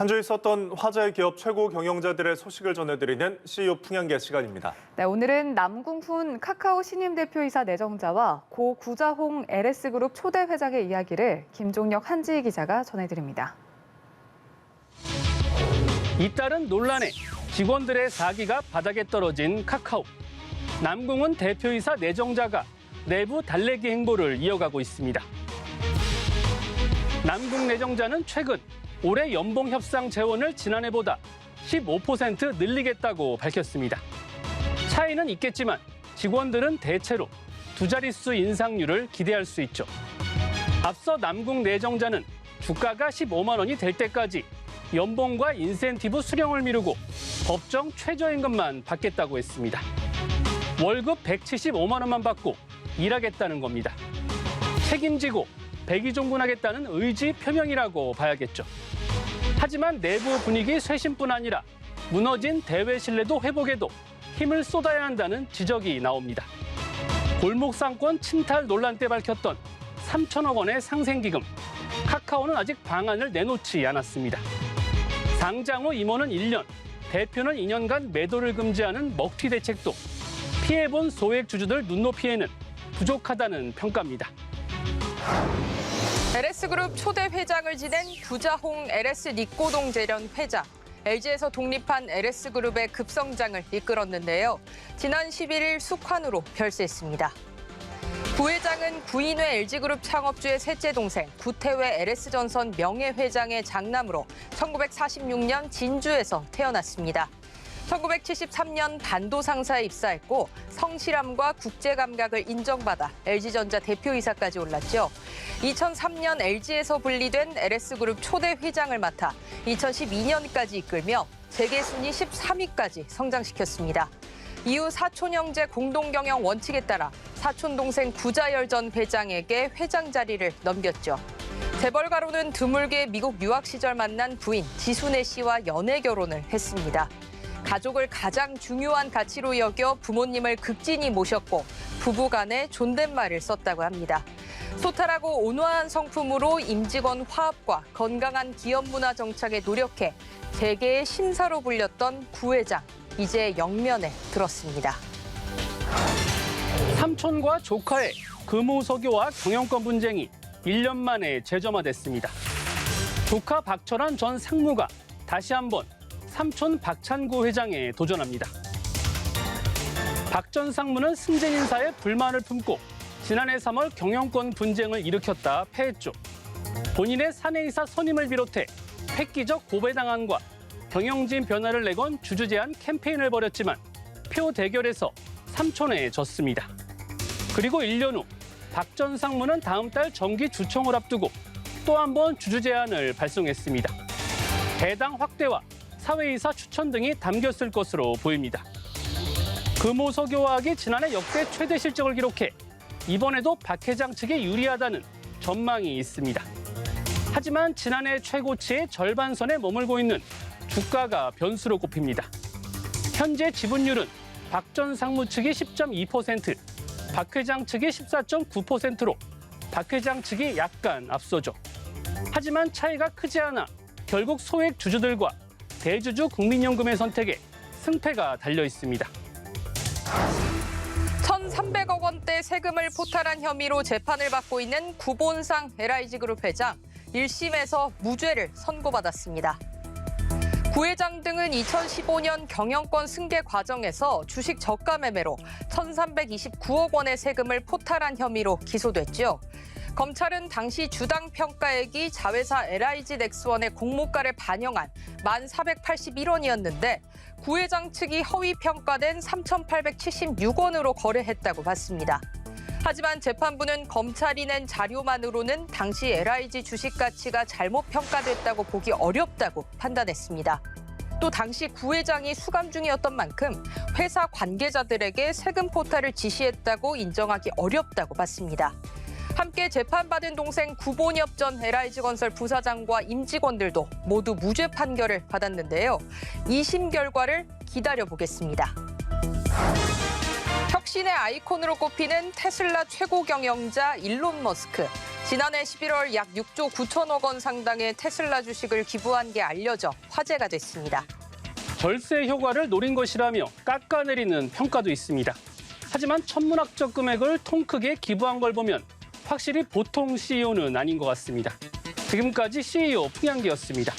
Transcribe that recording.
한 주 있었던 화제의 기업 최고 경영자들의 소식을 전해드리는 CEO 풍향계 시간입니다. 네, 오늘은 남궁훈 카카오 신임 대표이사 내정자와 고 구자홍 LS그룹 초대 회장의 이야기를 김종혁 한지희 기자가 전해드립니다. 잇따른 논란에 직원들의 사기가 바닥에 떨어진 카카오. 남궁훈 대표이사 내정자가 내부 달래기 행보를 이어가고 있습니다. 남궁 내정자는 최근 올해 연봉 협상 재원을 지난해보다 15% 늘리겠다고 밝혔습니다. 차이는 있겠지만 직원들은 대체로 두 자릿수 인상률을 기대할 수 있죠. 앞서 남궁 내정자는 주가가 15만 원이 될 때까지 연봉과 인센티브 수령을 미루고 법정 최저임금만 받겠다고 했습니다. 월급 175만 원만 받고 일하겠다는 겁니다. 책임지고 백의종군하겠다는 의지 표명이라고 봐야겠죠. 하지만 내부 분위기 쇄신뿐 아니라 무너진 대외 신뢰도 회복에도 힘을 쏟아야 한다는 지적이 나옵니다. 골목상권 침탈 논란 때 밝혔던 3천억 원의 상생기금. 카카오는 아직 방안을 내놓지 않았습니다. 상장 후 임원은 1년, 대표는 2년간 매도를 금지하는 먹튀 대책도 피해본 소액 주주들 눈높이에는 부족하다는 평가입니다. LS그룹 초대 회장을 지낸 구자홍 LS니코동 재련 회장. LG에서 독립한 LS그룹의 급성장을 이끌었는데요. 지난 11일 숙환으로 별세했습니다. 구 회장은 구인회 LG그룹 창업주의 셋째 동생 구태회 LS전선 명예회장의 장남으로 1946년 진주에서 태어났습니다. 1973년 반도 상사에 입사했고 성실함과 국제 감각을 인정받아 LG전자 대표이사까지 올랐죠. 2003년 LG에서 분리된 LS그룹 초대 회장을 맡아 2012년까지 이끌며 세계 순위 13위까지 성장시켰습니다. 이후 사촌 형제 공동 경영 원칙에 따라 사촌 동생 구자열 전 회장에게 회장 자리를 넘겼죠. 재벌가로는 드물게 미국 유학 시절 만난 부인 지순애 씨와 연애 결혼을 했습니다. 가족을 가장 중요한 가치로 여겨 부모님을 극진히 모셨고 부부 간에 존댓말을 썼다고 합니다. 소탈하고 온화한 성품으로 임직원 화합과 건강한 기업 문화 정착에 노력해 재계의 심사로 불렸던 구 회장. 이제 영면에 들었습니다. 삼촌과 조카의 금호석유와 경영권 분쟁이 1년 만에 재점화됐습니다. 조카 박철환 전 상무가 다시 한번 삼촌 박찬구 회장에 도전합니다. 박 전 상무는 승진 인사에 불만을 품고 지난해 3월 경영권 분쟁을 일으켰다 패했죠. 본인의 사내이사 선임을 비롯해 획기적 고배당안과 경영진 변화를 내건 주주 제한 캠페인을 벌였지만 표 대결에서 삼촌에 졌습니다. 그리고 1년 후 박 전 상무는 다음 달 정기 주총을 앞두고 또 한 번 주주 제한을 발송했습니다. 배당 확대와 사회이사 추천 등이 담겼을 것으로 보입니다. 금호석유화학이 지난해 역대 최대 실적을 기록해 이번에도 박 회장 측에 유리하다는 전망이 있습니다. 하지만 지난해 최고치의 절반선에 머물고 있는 주가가 변수로 꼽힙니다. 현재 지분율은 박 전 상무 측이 10.2%, 박 회장 측이 14.9%로 박 회장 측이 약간 앞서죠. 하지만 차이가 크지 않아 결국 소액 주주들과 대주주 국민연금의 선택에 승패가 달려 있습니다. 1,300억 원대 세금을 포탈한 혐의로 재판을 받고 있는 구본상 LIG그룹 회장 1심에서 무죄를 선고받았습니다. 구 회장 등은 2015년 경영권 승계 과정에서 주식 저가 매매로 1,329억 원의 세금을 포탈한 혐의로 기소됐죠. 검찰은 당시 주당 평가액이 자회사 LIG 넥스원의 공모가를 반영한 1,481원이었는데 구 회장 측이 허위 평가된 3,876원으로 거래했다고 봤습니다. 하지만 재판부는 검찰이 낸 자료만으로는 당시 LIG 주식 가치가 잘못 평가됐다고 보기 어렵다고 판단했습니다. 또 당시 구 회장이 수감 중이었던 만큼 회사 관계자들에게 세금 포탈을 지시했다고 인정하기 어렵다고 봤습니다. 함께 재판받은 동생 구본엽 전 LIG건설 부사장과 임직원들도 모두 무죄 판결을 받았는데요. 2심 결과를 기다려보겠습니다. 혁신의 아이콘으로 꼽히는 테슬라 최고 경영자 일론 머스크. 지난해 11월 약 6조 9천억 원 상당의 테슬라 주식을 기부한 게 알려져 화제가 됐습니다. 절세 효과를 노린 것이라며 깎아내리는 평가도 있습니다. 하지만 천문학적 금액을 통 크게 기부한 걸 보면 확실히 보통 CEO는 아닌 것 같습니다. 지금까지 CEO 풍양기였습니다.